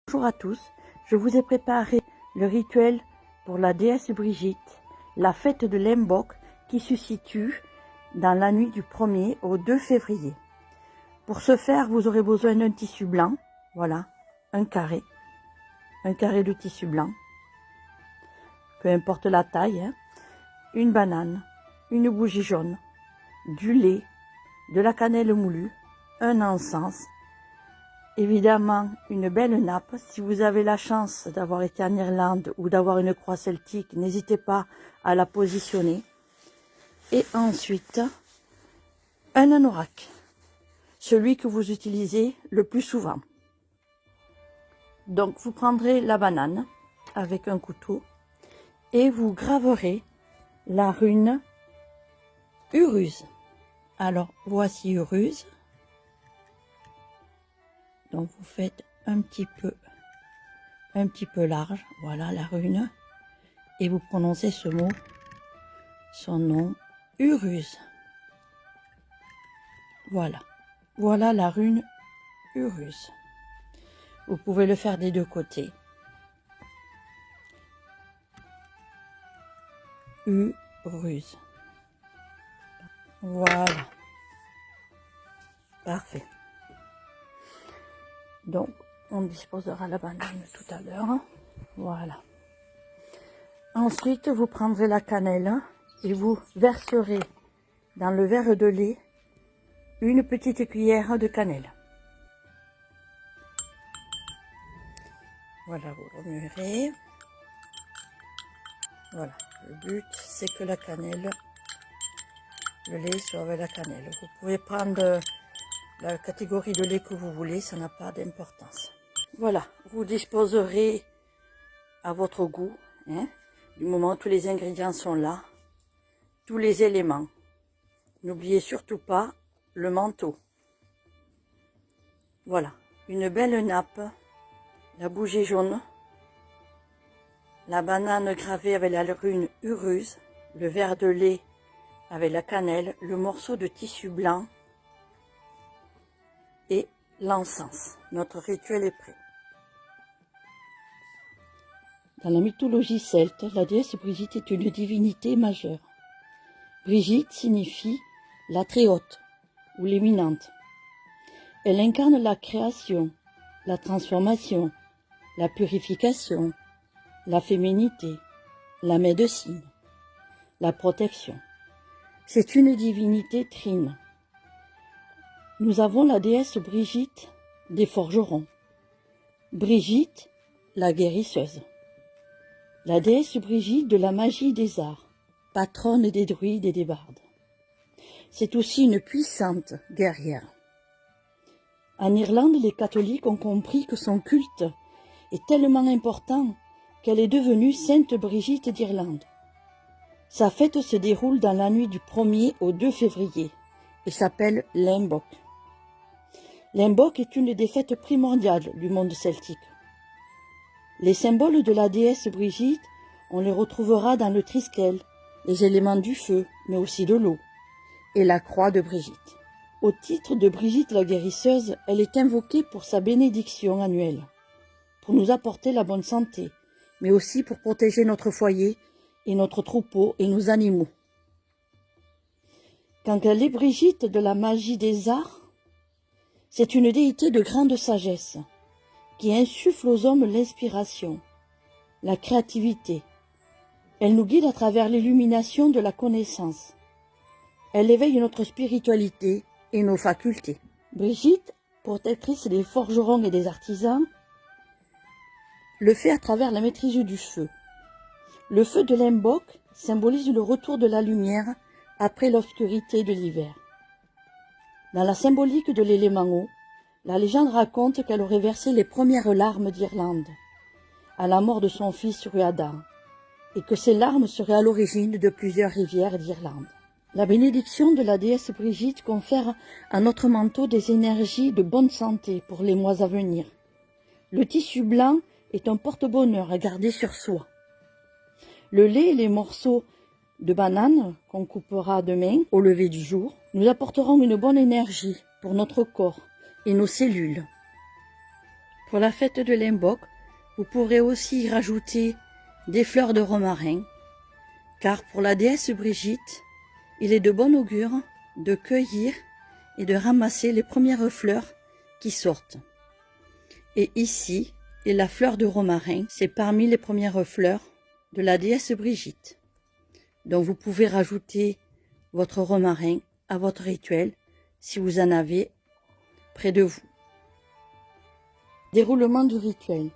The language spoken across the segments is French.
Bonjour à tous, je vous ai préparé le rituel pour la déesse Brigitte, la fête de l'Imbolc qui se situe dans la nuit du 1er au 2 février. Pour ce faire, vous aurez besoin d'un tissu blanc, voilà, un carré de tissu blanc, peu importe la taille, hein, une banane, une bougie jaune, du lait, de la cannelle moulue, un encens, évidemment, une belle nappe. Si vous avez la chance d'avoir été en Irlande ou d'avoir une croix celtique, n'hésitez pas à la positionner. Et ensuite, un anorak, celui que vous utilisez le plus souvent. Donc, vous prendrez la banane avec un couteau et vous graverez la rune Uruz. Alors, voici Uruz. Donc vous faites un petit peu large, voilà la rune, et vous prononcez ce mot, son nom, Uruz. Voilà, voilà la rune Uruz. Vous pouvez le faire des deux côtés. Uruz. Voilà. Parfait. Donc, on disposera la banane tout à l'heure. Voilà. Ensuite, vous prendrez la cannelle et vous verserez dans le verre de lait une petite cuillère de cannelle. Voilà, vous remuerez. Voilà. Le but, c'est que la cannelle, le lait soit avec la cannelle. Vous pouvez prendre la catégorie de lait que vous voulez, ça n'a pas d'importance. Voilà, vous disposerez à votre goût, hein, du moment où tous les ingrédients sont là, tous les éléments. N'oubliez surtout pas le manteau. Voilà, une belle nappe, la bougie jaune, la banane gravée avec la rune Uruz, le verre de lait avec la cannelle, le morceau de tissu blanc, et l'encens. Notre rituel est prêt. Dans la mythologie celte, la déesse Brigitte est une divinité majeure. Brigitte signifie la très haute ou l'éminente. Elle incarne la création, la transformation, la purification, la féminité, la médecine, la protection. C'est une divinité trine. Nous avons la déesse Brigitte des forgerons, Brigitte la guérisseuse, la déesse Brigitte de la magie des arts, patronne des druides et des bardes. C'est aussi une puissante guerrière. En Irlande, les catholiques ont compris que son culte est tellement important qu'elle est devenue Sainte Brigitte d'Irlande. Sa fête se déroule dans la nuit du 1er au 2 février et s'appelle l'Imbolc. L'Imbolc est une des fêtes primordiales du monde celtique. Les symboles de la déesse Brigitte, on les retrouvera dans le triskel, les éléments du feu, mais aussi de l'eau, et la croix de Brigitte. Au titre de Brigitte la guérisseuse, elle est invoquée pour sa bénédiction annuelle, pour nous apporter la bonne santé, mais aussi pour protéger notre foyer et notre troupeau et nos animaux. Quand elle est Brigitte de la magie des arts, c'est une déité de grande sagesse qui insuffle aux hommes l'inspiration, la créativité. Elle nous guide à travers l'illumination de la connaissance. Elle éveille notre spiritualité et nos facultés. Brigitte, protectrice des forgerons et des artisans, le fait à travers la maîtrise du feu. Le feu de l'Imbolc symbolise le retour de la lumière après l'obscurité de l'hiver. Dans la symbolique de l'élément eau, la légende raconte qu'elle aurait versé les premières larmes d'Irlande à la mort de son fils Ruadan, et que ces larmes seraient à l'origine de plusieurs rivières d'Irlande. La bénédiction de la déesse Brigitte confère à notre manteau des énergies de bonne santé pour les mois à venir. Le tissu blanc est un porte-bonheur à garder sur soi. Le lait et les morceaux de banane qu'on coupera demain au lever du jour nous apporteront une bonne énergie pour notre corps et nos cellules. Pour la fête de l'Imbolc, vous pourrez aussi y rajouter des fleurs de romarin, car pour la déesse Brigitte, il est de bon augure de cueillir et de ramasser les premières fleurs qui sortent. Et ici, la fleur de romarin, c'est parmi les premières fleurs de la déesse Brigitte. Donc vous pouvez rajouter votre romarin à votre rituel si vous en avez près de vous. Déroulement du rituel.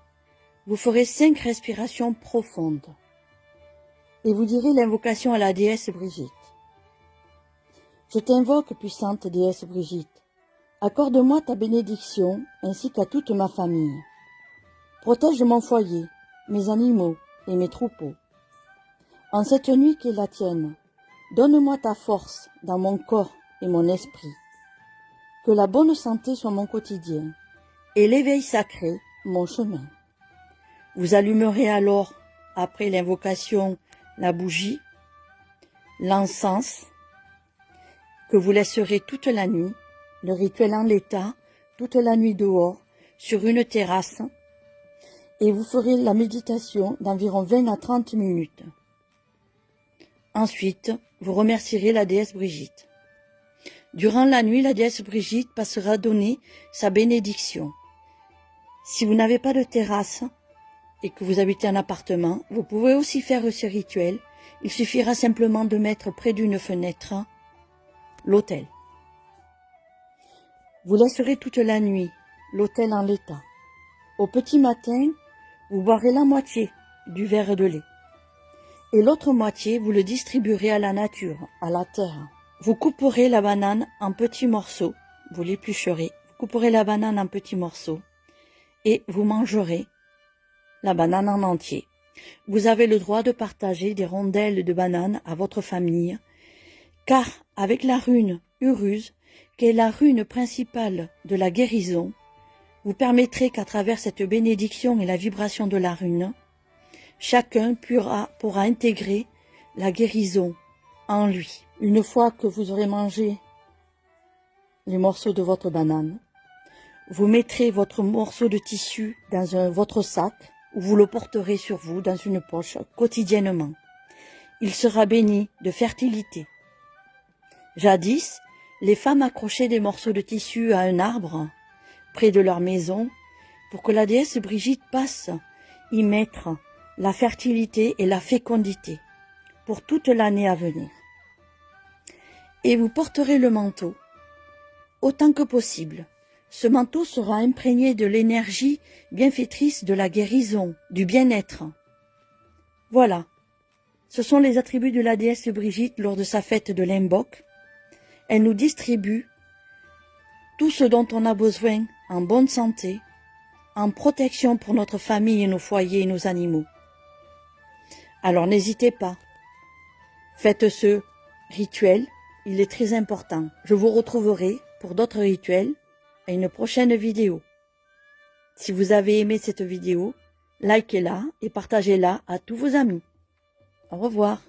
Vous ferez 5 respirations profondes et vous direz l'invocation à la déesse Brigitte. Je t'invoque, puissante déesse Brigitte. Accorde-moi ta bénédiction ainsi qu'à toute ma famille. Protège mon foyer, mes animaux et mes troupeaux. En cette nuit qui est la tienne, donne-moi ta force dans mon corps et mon esprit. Que la bonne santé soit mon quotidien et l'éveil sacré mon chemin. Vous allumerez alors, après l'invocation, la bougie, l'encens, que vous laisserez toute la nuit, le rituel en l'état, toute la nuit dehors, sur une terrasse, et vous ferez la méditation d'environ 20 à 30 minutes. Ensuite, vous remercierez la déesse Brigitte. Durant la nuit, la déesse Brigitte passera donner sa bénédiction. Si vous n'avez pas de terrasse et que vous habitez un appartement, vous pouvez aussi faire ce rituel. Il suffira simplement de mettre près d'une fenêtre l'autel. Vous laisserez toute la nuit l'autel en l'état. Au petit matin, vous boirez la moitié du verre de lait. Et l'autre moitié, vous le distribuerez à la nature, à la terre. Vous couperez la banane en petits morceaux, vous l'éplucherez, vous couperez la banane en petits morceaux et vous mangerez la banane en entier. Vous avez le droit de partager des rondelles de banane à votre famille, car avec la rune Uruz, qui est la rune principale de la guérison, vous permettrez qu'à travers cette bénédiction et la vibration de la rune, chacun pourra intégrer la guérison en lui. Une fois que vous aurez mangé les morceaux de votre banane, vous mettrez votre morceau de tissu dans votre sac, ou vous le porterez sur vous dans une poche quotidiennement. Il sera béni de fertilité. Jadis, les femmes accrochaient des morceaux de tissu à un arbre près de leur maison pour que la déesse Brigitte passe y mettre la fertilité et la fécondité pour toute l'année à venir. Et vous porterez le manteau autant que possible. Ce manteau sera imprégné de l'énergie bienfaitrice de la guérison, du bien-être. Voilà, ce sont les attributs de la déesse Brigitte lors de sa fête de l'Imbolc. Elle nous distribue tout ce dont on a besoin en bonne santé, en protection pour notre famille et nos foyers et nos animaux. Alors n'hésitez pas, faites ce rituel, il est très important. Je vous retrouverai pour d'autres rituels à une prochaine vidéo. Si vous avez aimé cette vidéo, likez-la et partagez-la à tous vos amis. Au revoir.